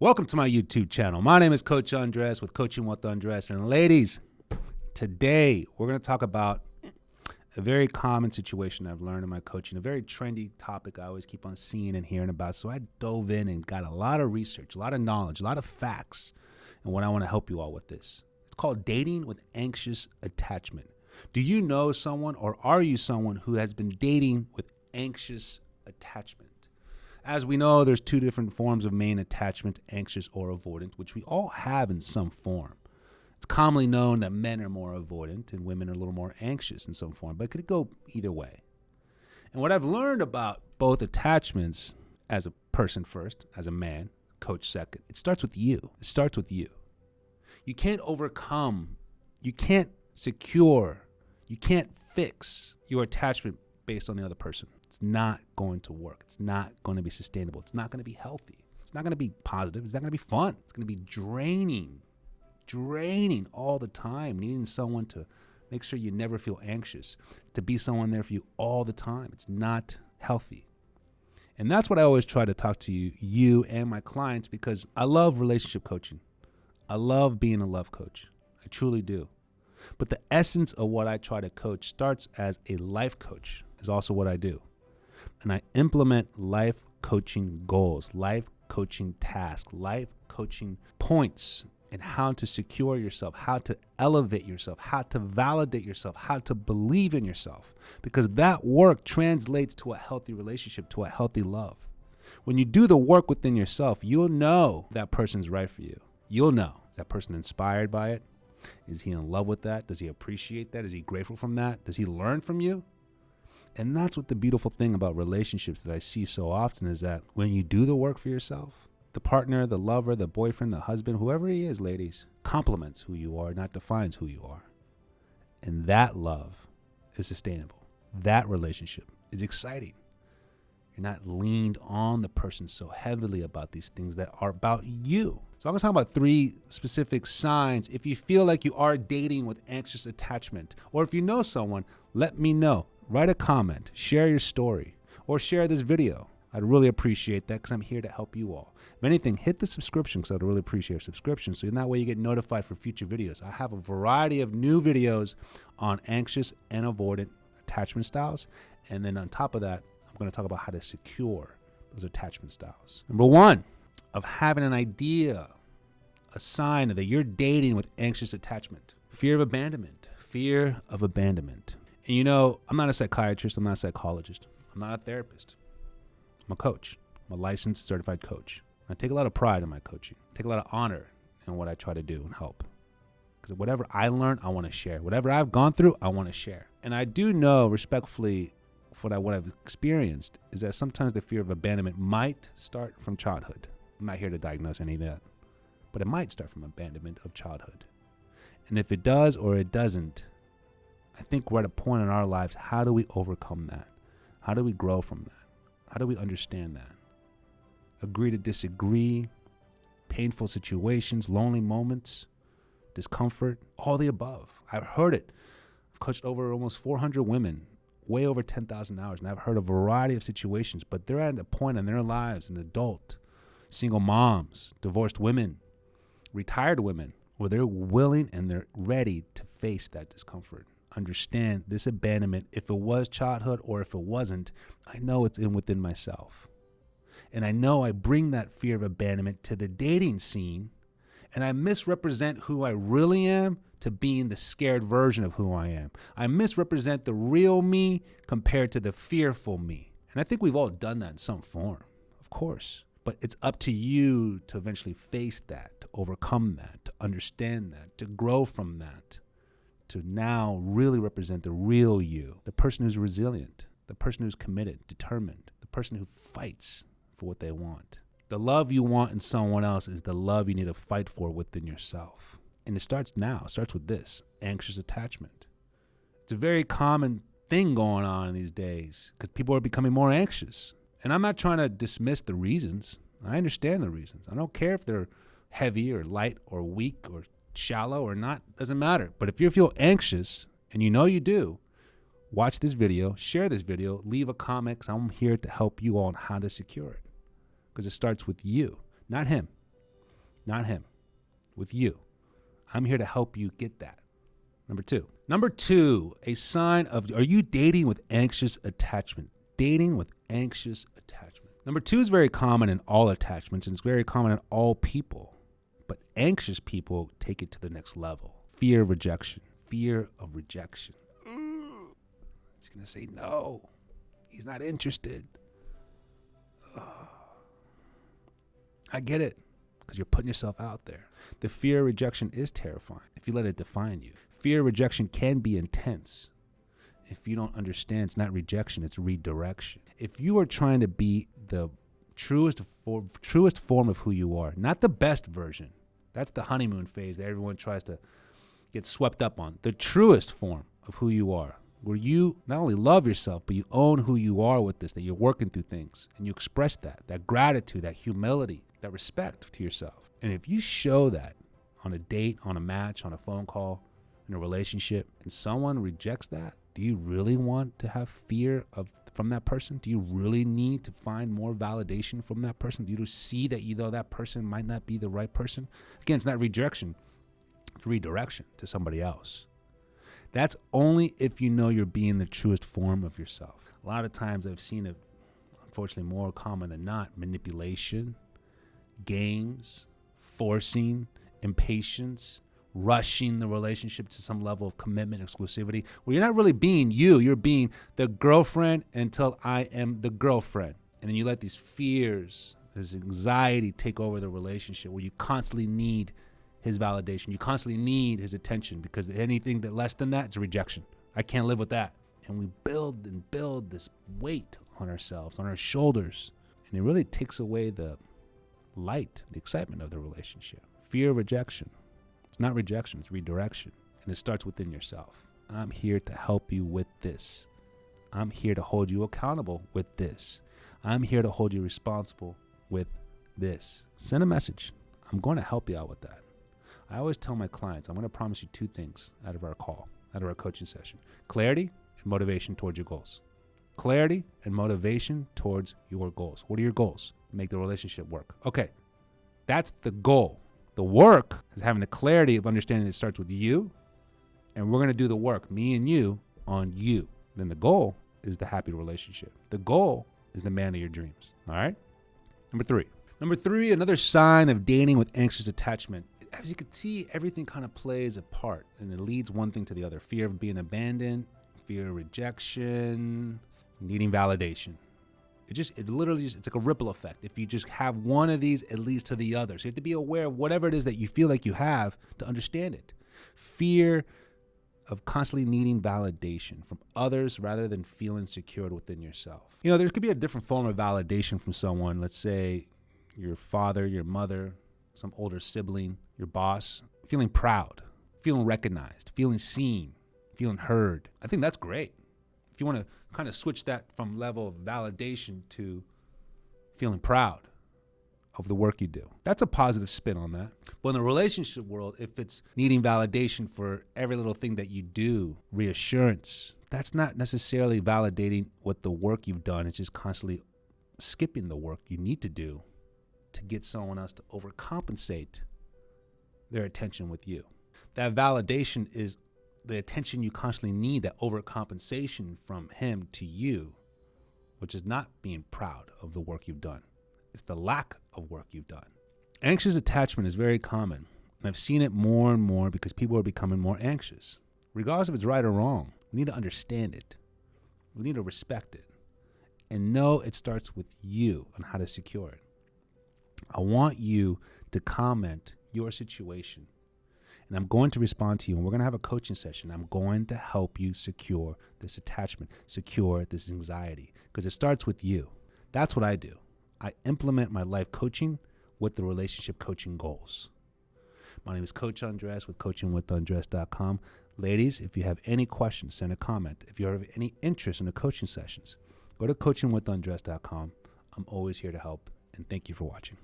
Welcome to my YouTube channel. My name is Coach Andres with Coaching with Andres. And ladies, today we're going to talk about a very common situation I've learned in my coaching, a very trendy topic I always keep on seeing and hearing about. So I dove in and got a lot of research, a lot of knowledge, a lot of facts, and what I want to help you all with this. It's called dating with anxious attachment. Do you know someone, or are you someone who has been dating with anxious attachment? As we know, there's two different forms of main attachment, anxious or avoidant, which we all have in some form. It's commonly known that men are more avoidant and women are a little more anxious in some form, but it could go either way. And what I've learned about both attachments as a person first, as a man, coach second, it starts with you. It starts with you. You can't overcome, you can't secure, you can't fix your attachment based on the other person. It's not going to work. It's not going to be sustainable. It's not going to be healthy. It's not going to be positive. It's not going to be fun. It's going to be draining all the time, needing someone to make sure you never feel anxious, to be someone there for you all the time. It's not healthy. And that's what I always try to talk to you and my clients, because I love relationship coaching. I love being a love coach. I truly do. But the essence of what I try to coach starts as a life coach, is also what I do. And I implement life coaching goals, life coaching tasks, life coaching points, and how to secure yourself, how to elevate yourself, how to validate yourself, how to believe in yourself. Because that work translates to a healthy relationship, to a healthy love. When you do the work within yourself, you'll know that person's right for you. You'll know. Is that person inspired by it? Is he in love with that? Does he appreciate that? Is he grateful from that? Does he learn from you? And that's what the beautiful thing about relationships that I see so often is that when you do the work for yourself, the partner, the lover, the boyfriend, the husband, whoever he is, ladies, compliments who you are, not defines who you are. And that love is sustainable. That relationship is exciting. You're not leaned on the person so heavily about these things that are about you. So I'm going to talk about 3 specific signs. If you feel like you are dating with anxious attachment, or if you know someone, let me know. Write a comment, share your story, or share this video. I'd really appreciate that, because I'm here to help you all. If anything, hit the subscription, because I'd really appreciate your subscription, so in that way you get notified for future videos. I have a variety of new videos on anxious and avoidant attachment styles. And then on top of that, I'm going to talk about how to secure those attachment styles. Number 1, of having an idea, a sign that you're dating with anxious attachment. Fear of abandonment. Fear of abandonment. And you know, I'm not a psychiatrist. I'm not a psychologist. I'm not a therapist. I'm a coach. I'm a licensed, certified coach. I take a lot of pride in my coaching. I take a lot of honor in what I try to do and help. Because whatever I learn, I want to share. Whatever I've gone through, I want to share. And I do know, respectfully, for what I've experienced, is that sometimes the fear of abandonment might start from childhood. I'm not here to diagnose any of that. But it might start from abandonment of childhood. And if it does or it doesn't, I think we're at a point in our lives, how do we overcome that? How do we grow from that? How do we understand that? Agree to disagree, painful situations, lonely moments, discomfort, all the above. I've heard it. I've coached over almost 400 women, way over 10,000 hours, and I've heard a variety of situations, but they're at a point in their lives, an adult, single moms, divorced women, retired women, where they're willing and they're ready to face that discomfort. Understand this abandonment. If it was childhood or if it wasn't, I know it's within myself. And I know I bring that fear of abandonment to the dating scene, and I misrepresent who I really am to being the scared version of who I am. I misrepresent the real me compared to the fearful me. And I think we've all done that in some form, of course. But it's up to you to eventually face that, to overcome that, to understand that, to grow from that, to now really represent the real you, the person who's resilient, the person who's committed, determined, the person who fights for what they want. The love you want in someone else is the love you need to fight for within yourself. And it starts now. It starts with this, anxious attachment. It's a very common thing going on these days because people are becoming more anxious. And I'm not trying to dismiss the reasons. I understand the reasons. I don't care if they're heavy or light or weak or shallow or not, doesn't matter. But if you feel anxious, and you know you do, watch this video, share this video, leave a comment, because I'm here to help you on how to secure it. Because it starts with you, not him. not him, with you. I'm here to help you get that. Number two, a sign of, are you dating with anxious attachment? Dating with anxious attachment. Number two is very common in all attachments, and it's very common in all people. But anxious people take it to the next level. Fear of rejection. Fear of rejection. He's going to say no. He's not interested. I get it, because you're putting yourself out there. The fear of rejection is terrifying if you let it define you. Fear of rejection can be intense. If you don't understand, it's not rejection, it's redirection. If you are trying to be the truest form of who you are, not the best version, that's the honeymoon phase that everyone tries to get swept up on. The truest form of who you are, where you not only love yourself, but you own who you are with this, that you're working through things, and you express that gratitude, that humility, that respect to yourself. And if you show that on a date, on a match, on a phone call, in a relationship, and someone rejects that, do you really want to have fear from that person? Do you really need to find more validation from that person? Do you see that that person might not be the right person? Again, it's not rejection, it's redirection to somebody else. That's only if you know you're being the truest form of yourself. A lot of times I've seen it, unfortunately more common than not, manipulation, games, forcing, impatience, rushing the relationship to some level of commitment, exclusivity, where you're not really being you, you're being the girlfriend until I am the girlfriend. And then you let these fears, this anxiety take over the relationship, where you constantly need his validation. You constantly need his attention, because anything that less than that is rejection. I can't live with that. And we build and build this weight on ourselves, on our shoulders. And it really takes away the light, the excitement of the relationship. Fear of rejection. It's not rejection, it's redirection. And it starts within yourself. I'm here to help you with this. I'm here to hold you accountable with this. I'm here to hold you responsible with this. Send a message. I'm going to help you out with that. I always tell my clients, I'm going to promise you two things out of our call, out of our coaching session. Clarity and motivation towards your goals. Clarity and motivation towards your goals. What are your goals? Make the relationship work. Okay, that's the goal. The work is having the clarity of understanding that it starts with you, and we're going to do the work, me and you, on you. Then the goal is the happy relationship. The goal is the man of your dreams. All right? Number three, another sign of dating with anxious attachment. As you can see, everything kind of plays a part, and it leads one thing to the other. Fear of being abandoned, fear of rejection, needing validation. It literally it's like a ripple effect. If you just have one of these, it leads to the other. So you have to be aware of whatever it is that you feel like you have to understand it. Fear of constantly needing validation from others rather than feeling secured within yourself. There could be a different form of validation from someone. Let's say your father, your mother, some older sibling, your boss, feeling proud, feeling recognized, feeling seen, feeling heard. I think that's great. If you want to kind of switch that from level of validation to feeling proud of the work you do, that's a positive spin on that. But in the relationship world, if it's needing validation for every little thing that you do, reassurance, that's not necessarily validating what the work you've done. It's just constantly skipping the work you need to do to get someone else to overcompensate their attention with you. That validation is the attention you constantly need, that overcompensation from him to you, which is not being proud of the work you've done. It's the lack of work you've done. Anxious attachment is very common. And I've seen it more and more because people are becoming more anxious. Regardless if it's right or wrong, we need to understand it. We need to respect it and know it starts with you on how to secure it. I want you to comment your situation, and I'm going to respond to you, and we're going to have a coaching session. I'm going to help you secure this attachment, secure this anxiety, because it starts with you. That's what I do. I implement my life coaching with the relationship coaching goals. My name is Coach Andres with coachingwithandres.com. Ladies, if you have any questions, send a comment. If you have any interest in the coaching sessions, go to coachingwithandres.com. I'm always here to help, and thank you for watching.